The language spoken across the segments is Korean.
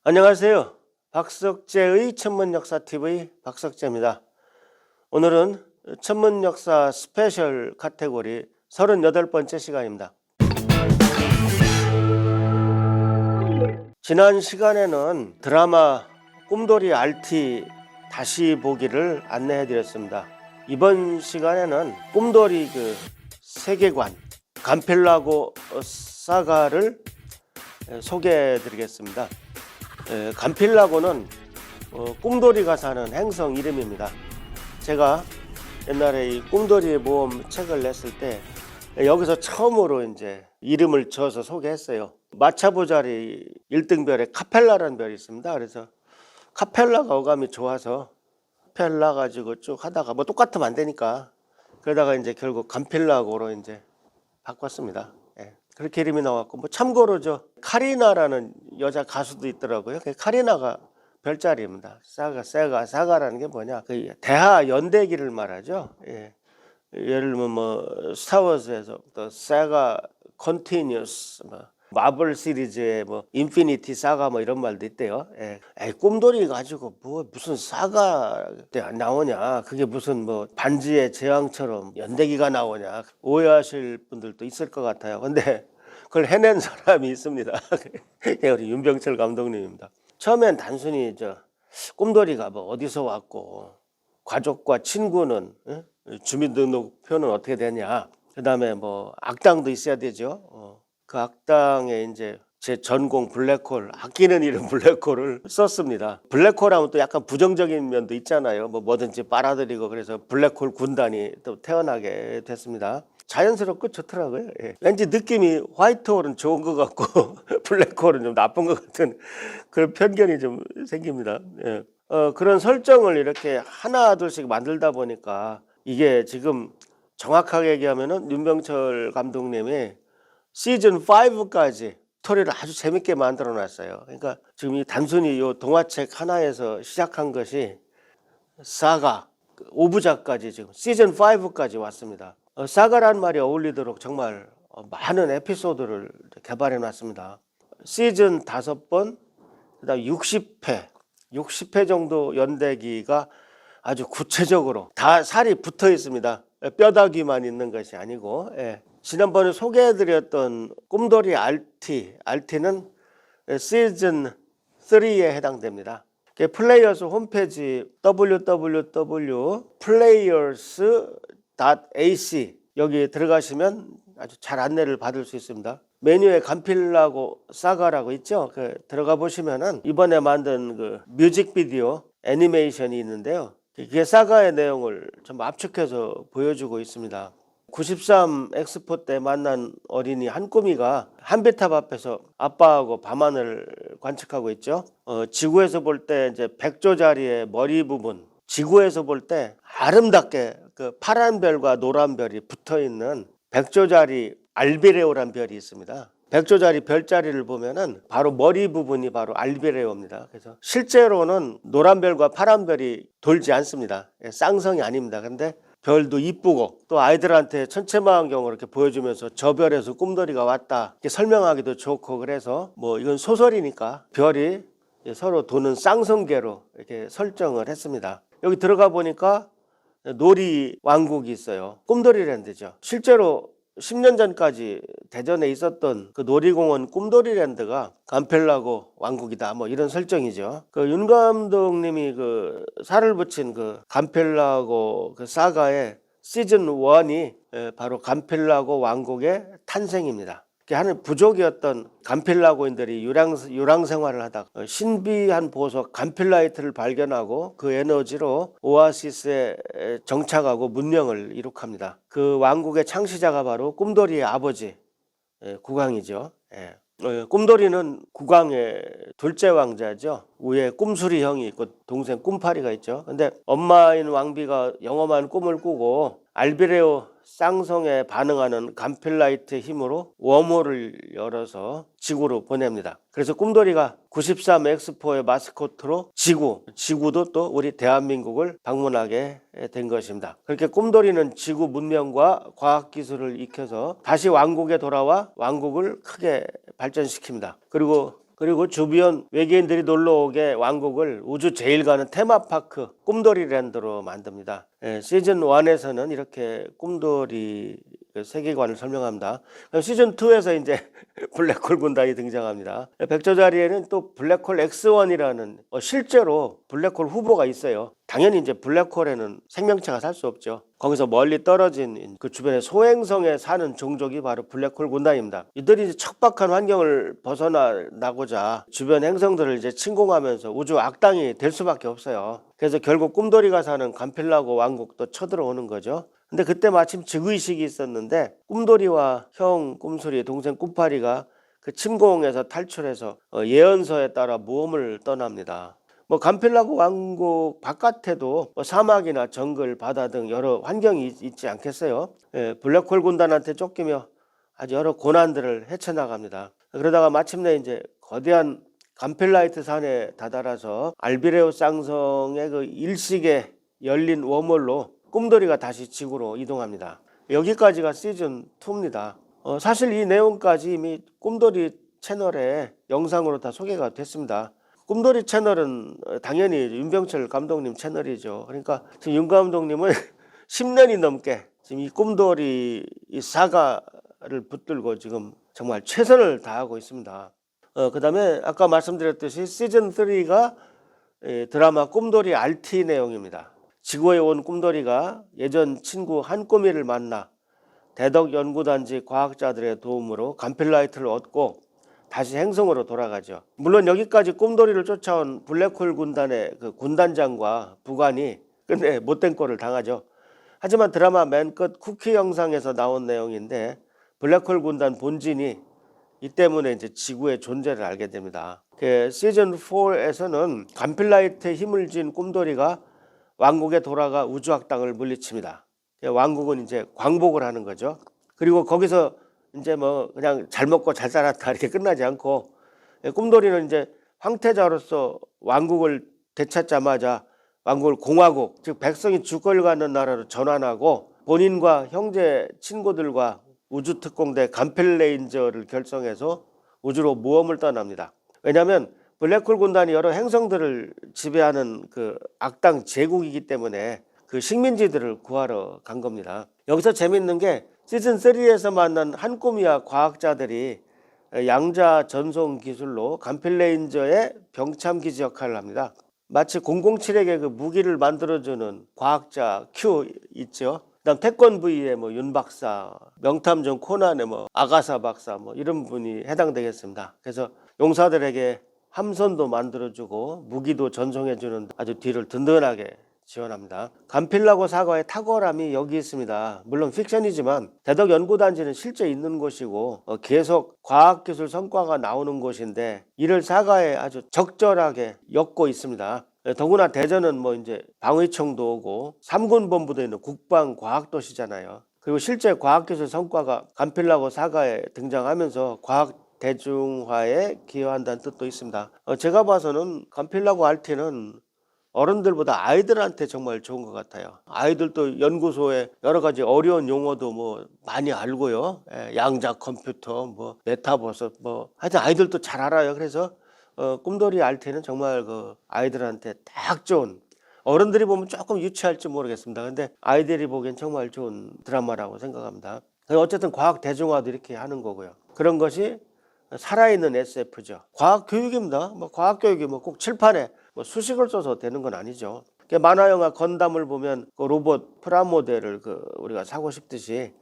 안녕하세요. 박석재의 천문역사TV 박석재입니다. 오늘은 천문역사 스페셜 카테고리 38번째 시간입니다. 지난 시간에는 드라마 꿈돌이 RT 다시 보기를 안내해 드렸습니다. 이번 시간에는 꿈돌이 세계관 감필라고 사가를 소개해 드리겠습니다. 감필라고는 꿈돌이가 사는 행성 이름입니다. 제가 옛날에 이 꿈돌이의 모험 책을 냈을 때 여기서 처음으로 이제 이름을 지어서 소개했어요. 마차보자리 1등별에 카펠라라는 별이 있습니다. 그래서 카펠라가 어감이 좋아서 카펠라 가지고 쭉 하다가 뭐 똑같으면 안 되니까 그러다가 이제 결국 감필라고로 이제 바꿨습니다. 그렇게 이름이 나왔고, 뭐 참고로 카리나라는 여자 가수도 있더라고요. 카리나가 별자리입니다. 사가라는 게 뭐냐? 그 대하 연대기를 말하죠. 예를 들면 뭐 스타워즈에서 또 사가 컨티뉴스, 마블 시리즈의 뭐 인피니티 사가 뭐 이런 말도 있대요. 꿈돌이 가지고 뭐 무슨 사가 나오냐? 그게 무슨 뭐 반지의 제왕처럼 연대기가 나오냐? 오해하실 분들도 있을 것 같아요. 근데 그걸 해낸 사람이 있습니다. 우리 윤병철 감독님입니다. 처음엔 단순히 꿈돌이가 뭐 어디서 왔고 가족과 친구는 주민등록표는 어떻게 되냐? 그다음에 뭐 악당도 있어야 되죠. 그 악당에 이제 제 전공 블랙홀, 아끼는 이름 블랙홀을 썼습니다. 블랙홀 하면 또 약간 부정적인 면도 있잖아요. 뭐든지 빨아들이고, 그래서 블랙홀 군단이 또 태어나게 됐습니다. 자연스럽고 좋더라고요. 왠지 느낌이 화이트홀은 좋은 것 같고 블랙홀은 좀 나쁜 것 같은 그런 편견이 좀 생깁니다. 그런 설정을 이렇게 하나 둘씩 만들다 보니까 이게 지금 정확하게 얘기하면은 윤병철 감독님이 시즌 5까지 스토리를 아주 재밌게 만들어 놨어요. 그러니까 지금 이 단순히 이 동화책 하나에서 시작한 것이 사가 5부작까지 지금 시즌 5까지 왔습니다. 사가란 말이 어울리도록 정말 많은 에피소드를 개발해 놨습니다. 시즌 5번, 그다음 60회 정도 연대기가 아주 구체적으로 다 살이 붙어 있습니다. 뼈다귀만 있는 것이 아니고. 지난번에 소개해드렸던 꿈돌이 RT는 시즌 3에 해당됩니다. 플레이어스 홈페이지 www.players.ac 여기 들어가시면 아주 잘 안내를 받을 수 있습니다. 메뉴에 감필라고 사가라고 있죠. 들어가 보시면은 이번에 만든 그 뮤직비디오 애니메이션이 있는데요. 그게 사가의 내용을 좀 압축해서 보여주고 있습니다. 93 엑스포 때 만난 어린이 한꼬미가 한배탑 앞에서 아빠하고 밤하늘을 관측하고 있죠. 지구에서 볼 때 이제 백조자리의 머리 부분, 지구에서 볼 때 아름답게 그 파란 별과 노란 별이 붙어 있는 백조자리 알비레오란 별이 있습니다. 백조자리 별자리를 보면은 바로 머리 부분이 바로 알비레오입니다. 그래서 실제로는 노란 별과 파란 별이 돌지 않습니다. 쌍성이 아닙니다. 근데 별도 이쁘고 또 아이들한테 천체망원경으로 이렇게 보여주면서 저 별에서 꿈돌이가 왔다 이렇게 설명하기도 좋고, 그래서 뭐 이건 소설이니까 별이 서로 도는 쌍성계로 이렇게 설정을 했습니다. 여기 들어가 보니까 놀이 왕국이 있어요. 꿈돌이랜드죠. 실제로 10년 전까지 대전에 있었던 그 놀이공원 꿈돌이랜드가 감필라고 왕국이다 뭐 이런 설정이죠. 윤 감독님이 살을 붙인 감필라고 사가의 시즌 1이 바로 감필라고 왕국의 탄생입니다. 하는 부족이었던 감필라고인들이 유랑 생활을 하다가 신비한 보석 감필라이트를 발견하고 그 에너지로 오아시스에 정착하고 문명을 이룩합니다. 그 왕국의 창시자가 바로 꿈돌이의 아버지 국왕이죠. 꿈돌이는 국왕의 둘째 왕자죠. 위에 꿈수리 형이 있고 동생 꿈파리가 있죠. 근데 엄마인 왕비가 영험한 꿈을 꾸고 알비레오 쌍성에 반응하는 감필라이트의 힘으로 웜홀을 열어서 지구로 보냅니다. 그래서 꿈돌이가 93 엑스포의 마스코트로 지구도 또 우리 대한민국을 방문하게 된 것입니다. 그렇게 꿈돌이는 지구 문명과 과학기술을 익혀서 다시 왕국에 돌아와 왕국을 크게 발전시킵니다. 그리고 그리고 주변 외계인들이 놀러 오게 왕국을 우주 제일 가는 테마파크 꿈돌이랜드로 만듭니다. 시즌 1에서는 이렇게 꿈돌이 세계관을 설명합니다. 시즌 2에서 이제 블랙홀 군단이 등장합니다. 백조자리에는 또 블랙홀 X1이라는 실제로 블랙홀 후보가 있어요. 당연히 이제 블랙홀에는 생명체가 살 수 없죠. 거기서 멀리 떨어진 그 주변의 소행성에 사는 종족이 바로 블랙홀 군단입니다. 이들이 이제 척박한 환경을 벗어나고자 주변 행성들을 이제 침공하면서 우주 악당이 될 수밖에 없어요. 그래서 결국 꿈돌이가 사는 감필라고 왕국도 쳐들어오는 거죠. 근데 그때 마침 즉위식이 있었는데 꿈돌이와 형 꿈소리, 동생 꿈파리가 그 침공에서 탈출해서 예언서에 따라 모험을 떠납니다. 감필라고 왕국 바깥에도 사막이나 정글, 바다 등 여러 환경이 있지 않겠어요? 블랙홀 군단한테 쫓기며 아주 여러 고난들을 헤쳐나갑니다. 그러다가 마침내 이제 거대한 감필라이트 산에 다다라서 알비레오 쌍성의 그 일식에 열린 웜홀로 꿈돌이가 다시 지구로 이동합니다. 여기까지가 시즌 2입니다. 사실 이 내용까지 이미 꿈돌이 채널에 영상으로 다 소개가 됐습니다. 꿈돌이 채널은 당연히 윤병철 감독님 채널이죠. 그러니까 지금 윤 감독님은 10년이 넘게 지금 이 꿈돌이 이 사가를 붙들고 지금 정말 최선을 다하고 있습니다. 그 다음에 아까 말씀드렸듯이 시즌 3가 드라마 꿈돌이 RT 내용입니다. 지구에 온 꿈돌이가 예전 친구 한꼬미를 만나 대덕연구단지 과학자들의 도움으로 감필라이트를 얻고 다시 행성으로 돌아가죠. 물론 여기까지 꿈돌이를 쫓아온 블랙홀 군단의 그 군단장과 부관이 끝내 못된 꼴을 당하죠. 하지만 드라마 맨 끝 쿠키 영상에서 나온 내용인데 블랙홀 군단 본진이 이 때문에 이제 지구의 존재를 알게 됩니다. 시즌 4에서는 감필라이트에 힘을 쥔 꿈돌이가 왕국에 돌아가 우주악당을 물리칩니다. 왕국은 이제 광복을 하는 거죠. 그리고 거기서 이제 그냥 잘 먹고 잘 살았다 이렇게 끝나지 않고 꿈돌이는 이제 황태자로서 왕국을 되찾자마자 왕국을 공화국, 즉 백성이 주권을 갖는 나라로 전환하고 본인과 형제 친구들과 우주특공대 감필레인저를 결성해서 우주로 모험을 떠납니다. 왜냐하면 블랙홀 군단이 여러 행성들을 지배하는 그 악당 제국이기 때문에 그 식민지들을 구하러 간 겁니다. 여기서 재밌는 게 시즌 3에서 만난 한꼬미와 과학자들이 양자 전송 기술로 감필레인저의 병참기지 역할을 합니다. 마치 007에게 그 무기를 만들어주는 과학자 Q 있죠. 그다음 태권 V의 윤 박사, 명탐정 코난의 아가사 박사 이런 분이 해당되겠습니다. 그래서 용사들에게 함선도 만들어주고 무기도 전송해주는 아주 뒤를 든든하게 지원합니다. 감필라고 사과의 탁월함이 여기 있습니다. 물론 픽션이지만 대덕연구단지는 실제 있는 곳이고 계속 과학기술 성과가 나오는 곳인데 이를 사과에 아주 적절하게 엮고 있습니다. 더구나 대전은 이제 방위청도 오고 3군 본부도 있는 국방과학도시잖아요. 그리고 실제 과학기술 성과가 감필라고 사과에 등장하면서 과학 대중화에 기여한다는 뜻도 있습니다. 제가 봐서는 감필라고 RT는 어른들보다 아이들한테 정말 좋은 것 같아요. 아이들도 연구소에 여러 가지 어려운 용어도 많이 알고요. 양자 컴퓨터, 메타버스, 하여튼 아이들도 잘 알아요. 그래서 꿈돌이 RT는 정말 그 아이들한테 딱 좋은, 어른들이 보면 조금 유치할지 모르겠습니다. 근데 아이들이 보기엔 정말 좋은 드라마라고 생각합니다. 어쨌든 과학 대중화도 이렇게 하는 거고요. 그런 것이 살아있는 SF죠. 과학 교육입니다. 과학 교육이 꼭 칠판에 수식을 써서 되는 건 아니죠. 만화 영화 건담을 보면 그 로봇 프라모델을 우리가 사고 싶듯이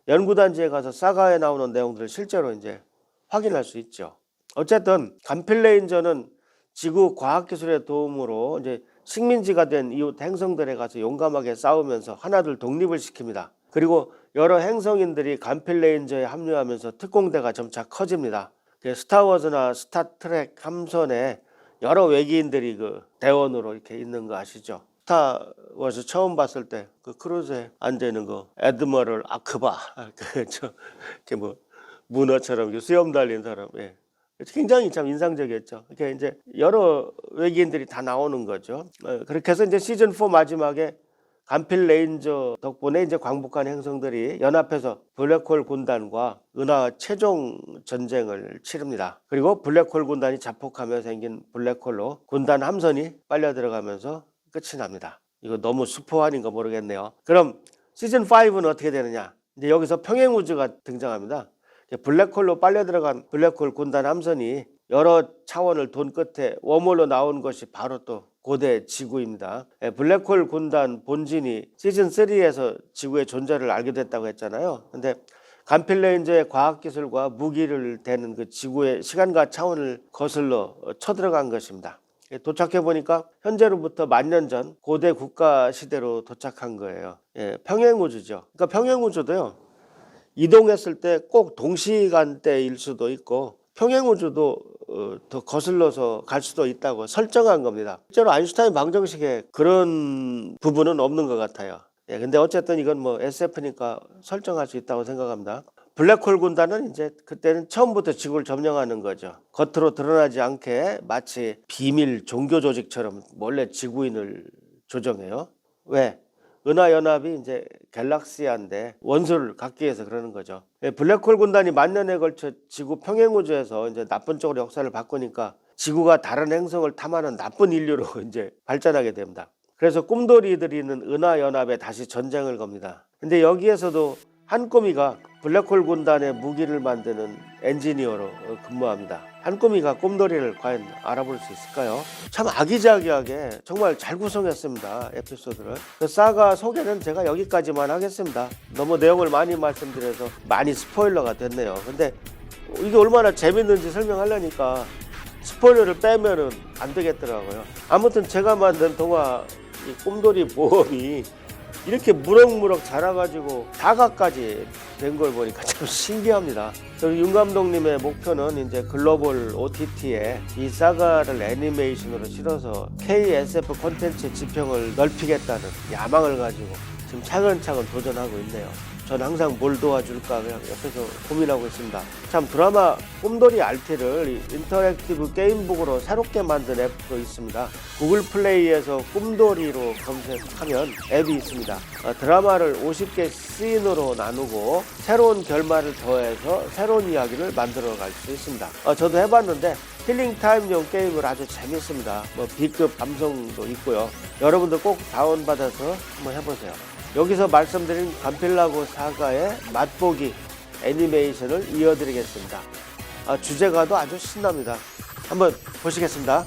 연구단지에 가서 사가에 나오는 내용들을 실제로 이제 확인할 수 있죠. 어쨌든 감필레인저는 지구 과학기술의 도움으로 이제 식민지가 된 이웃 행성들에 가서 용감하게 싸우면서 하나둘 독립을 시킵니다. 그리고 여러 행성인들이 감필레인저에 합류하면서 특공대가 점차 커집니다. 스타워즈나 스타트랙 함선에 여러 외계인들이 그 대원으로 이렇게 있는 거 아시죠? 스타워즈 처음 봤을 때 그 크루즈에 앉아 있는 거 애드머럴 아크바 문어처럼 수염 달린 사람, 굉장히 참 인상적이었죠. 이렇게 이제 여러 외계인들이 다 나오는 거죠. 그렇게 해서 이제 시즌 4 마지막에 간필 레인저 덕분에 이제 광복한 행성들이 연합해서 블랙홀 군단과 은하 최종 전쟁을 치릅니다. 그리고 블랙홀 군단이 자폭하며 생긴 블랙홀로 군단 함선이 빨려 들어가면서 끝이 납니다. 이거 너무 스포 아닌가 모르겠네요. 그럼 시즌 5는 어떻게 되느냐? 이제 여기서 평행우주가 등장합니다. 블랙홀로 빨려 들어간 블랙홀 군단 함선이 여러 차원을 돈 끝에 웜홀로 나온 것이 바로 또 고대 지구입니다. 블랙홀 군단 본진이 시즌 3에서 지구의 존재를 알게 됐다고 했잖아요. 근데 간필 레인저의 과학기술과 무기를 대는 그 지구의 시간과 차원을 거슬러 쳐들어간 것입니다. 도착해 보니까 현재로부터 10,000년 전 고대 국가 시대로 도착한 거예요. 평행우주죠. 그러니까 평행우주도요, 이동했을 때 꼭 동시간대일 수도 있고 평행우주도 더 거슬러서 갈 수도 있다고 설정한 겁니다. 실제로 아인슈타인 방정식에 그런 부분은 없는 것 같아요. 근데 어쨌든 이건 뭐 SF니까 설정할 수 있다고 생각합니다. 블랙홀 군단은 이제 그때는 처음부터 지구를 점령하는 거죠. 겉으로 드러나지 않게 마치 비밀 종교 조직처럼 몰래 지구인을 조정해요. 왜? 은하연합이 이제 갤럭시아인데 원소를 갖기 위해서 그러는 거죠. 블랙홀 군단이 10,000년에 걸쳐 지구 평행우주에서 이제 나쁜 쪽으로 역사를 바꾸니까 지구가 다른 행성을 탐하는 나쁜 인류로 이제 발전하게 됩니다. 그래서 꿈돌이들이 있는 은하연합에 다시 전쟁을 겁니다. 근데 여기에서도 한 꼬미가 블랙홀 군단의 무기를 만드는 엔지니어로 근무합니다. 한 꼬미가 꿈돌이를 과연 알아볼 수 있을까요? 참 아기자기하게 정말 잘 구성했습니다. 에피소드를. 그 사가 소개는 제가 여기까지만 하겠습니다. 너무 내용을 많이 말씀드려서 많이 스포일러가 됐네요. 근데 이게 얼마나 재밌는지 설명하려니까 스포일러를 빼면은 안 되겠더라고요. 아무튼 제가 만든 동화 이 꿈돌이 모험이 이렇게 무럭무럭 자라가지고 다가까지 된 걸 보니까 참 신기합니다. 저희 윤 감독님의 목표는 이제 글로벌 OTT에 이 사가를 애니메이션으로 실어서 KSF 콘텐츠 지평을 넓히겠다는 야망을 가지고 지금 차근차근 도전하고 있네요. 전 항상 뭘 도와줄까 그냥 옆에서 고민하고 있습니다. 참 드라마 꿈돌이 RT를 인터랙티브 게임북으로 새롭게 만든 앱도 있습니다. 구글 플레이에서 꿈돌이로 검색하면 앱이 있습니다. 드라마를 50개 씬으로 나누고 새로운 결말을 더해서 새로운 이야기를 만들어 갈 수 있습니다. 저도 해봤는데 힐링타임용 게임을 아주 재밌습니다. B급 감성도 있고요. 여러분들 꼭 다운받아서 한번 해보세요. 여기서 말씀드린 간필라고 사가의 맛보기 애니메이션을 이어드리겠습니다. 주제가도 아주 신납니다. 한번 보시겠습니다.